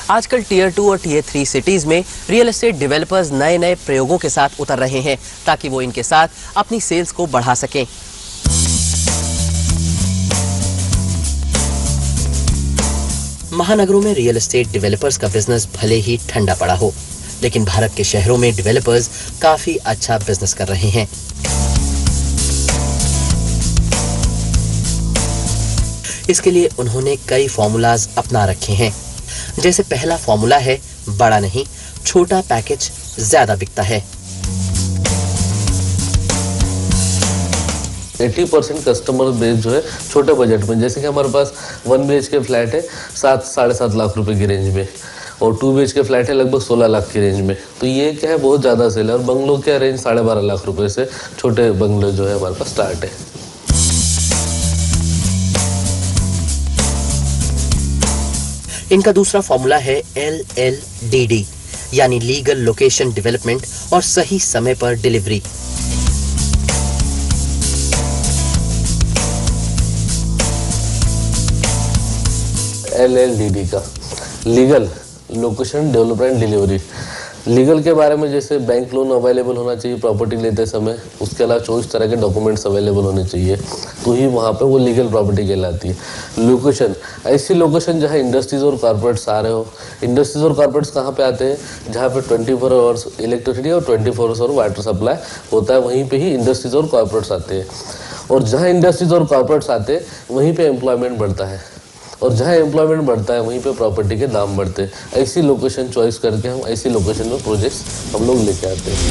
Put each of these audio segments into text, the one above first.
आजकल टियर 2 और tier 3 cities में रियल एस्टेट डेवलपर्स नए नए प्रयोगों के साथ उतर रहे हैं ताकि वो इनके साथ अपनी सेल्स को बढ़ा सकें। महानगरों में रियल एस्टेट डेवलपर्स का बिजनेस भले ही ठंडा पड़ा हो, लेकिन भारत के शहरों में डेवलपर्स काफी अच्छा बिजनेस कर रहे हैं। इसके लिए उन्होंने कई फॉर्मूलाज अपना रखे हैं। जैसे पहला फॉर्मूला है, बड़ा नहीं छोटा पैकेज ज्यादा बिकता है। 80% कस्टमर बेस जो है छोटे बजट में, जैसे कि हमारे पास 1 BHK फ्लैट है 7-7.5 लाख रुपए की रेंज में, और 2 BHK फ्लैट है लगभग 16 लाख की रेंज में। तो ये क्या है, बहुत ज़्यादा सेल है। और बंगलों का रेंज 12.5 लाख रुपए से छोटे बंगले जो है हमारे पास स्टार्ट है। इनका दूसरा फॉर्मूला है LLDD, यानी लीगल लोकेशन डेवलपमेंट और सही समय पर डिलीवरी। LLDD का legal location development delivery. Legal के बारे में जैसे बैंक लोन अवेलेबल होना चाहिए प्रॉपर्टी लेते समय, उसके अलावा 24 तरह के डॉक्यूमेंट्स अवेलेबल होने चाहिए, तो ही वहाँ पे वो लीगल प्रॉपर्टी कहलाती है। लोकेशन, ऐसी लोकेशन जहाँ इंडस्ट्रीज और कॉर्पोरेट्स आ रहे हो। इंडस्ट्रीज और कॉर्पोरेट्स कहाँ पे आते हैं, जहाँ पे 24 आवर्स इलेक्ट्रिसिटी और 24 आवर्स वाटर सप्लाई होता है, वहीं पर ही इंडस्ट्रीज और कॉर्पोरेट्स आते हैं। और जहाँ इंडस्ट्रीज और कॉर्पोरेट्स आते हैं वहीं पर एम्प्लॉयमेंट बढ़ता है, और जहाँ एम्प्लॉयमेंट बढ़ता है वहीं पे प्रॉपर्टी के दाम बढ़ते हैं। ऐसी लोकेशन चॉइस करके हम ऐसी लोकेशन में प्रोजेक्ट्स हम लोग लेके आते हैं।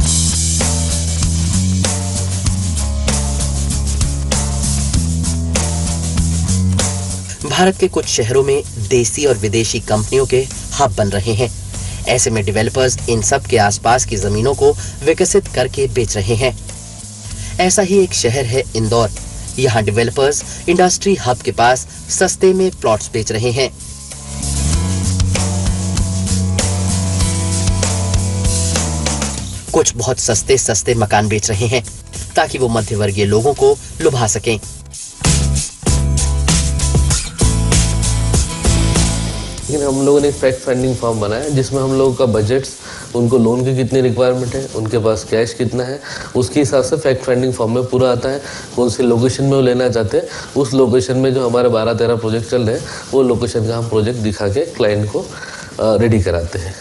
भारत के कुछ शहरों में देसी और विदेशी कंपनियों के हब बन रहे हैं। ऐसे में डेवलपर्स इन सब के आसपास की जमीनों को विकसित करके बेच रहे हैं। ऐसा ही एक शहर है इंदौर। यहाँ डेवलपर्स इंडस्ट्री हब के पास सस्ते में प्लॉट्स बेच रहे हैं। कुछ बहुत सस्ते मकान बेच रहे हैं ताकि वो मध्यवर्गीय लोगों को लुभा सकें। लेकिन हम लोगों ने एक फैक्ट फाइंडिंग फॉर्म बनाया जिसमें हम लोगों का बजट्स, उनको लोन की कितनी रिक्वायरमेंट है, उनके पास कैश कितना है, उसके हिसाब से फैक्ट फाइंडिंग फॉर्म में पूरा आता है। कौन सी लोकेशन में वो लेना चाहते हैं, उस लोकेशन में जो हमारे 12-13 प्रोजेक्ट चल रहे हैं वो लोकेशन का हम प्रोजेक्ट दिखा के क्लाइंट को रेडी कराते हैं।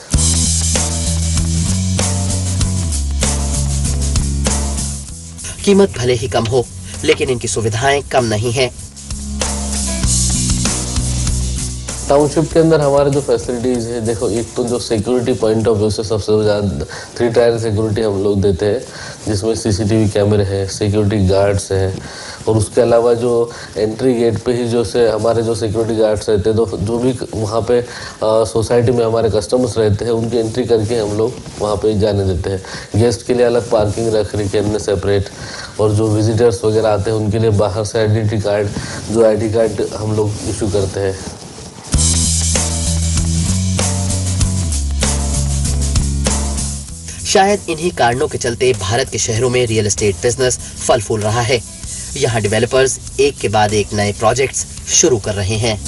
कीमत भले ही कम हो, लेकिन इनकी सुविधाएं कम नहीं हैं। टाउनशिप के अंदर हमारे जो फैसिलिटीज़ है, देखो एक तो जो सिक्योरिटी पॉइंट ऑफ व्यू से सबसे ज़्यादा 3 टायर सिक्योरिटी हम लोग देते हैं, जिसमें CCTV कैमरे हैं, सिक्योरिटी गार्ड्स हैं, और उसके अलावा जो एंट्री गेट पे ही जो से हमारे जो सिक्योरिटी गार्ड्स रहते हैं, तो जो भी वहाँ पे सोसाइटी में हमारे कस्टमर्स रहते हैं उनकी एंट्री करके हम लोग वहाँ पे जाने देते हैं। गेस्ट के लिए अलग पार्किंग रख रही है सेपरेट, और जो विजिटर्स वगैरह आते हैं उनके लिए बाहर से आइडेंटिटी कार्ड, जो ID कार्ड हम लोग इशू करते हैं। शायद इन्हीं कारणों के चलते भारत के शहरों में रियल एस्टेट बिजनेस फल फूल रहा है। यहाँ डेवलपर्स एक के बाद एक नए प्रोजेक्ट्स शुरू कर रहे हैं।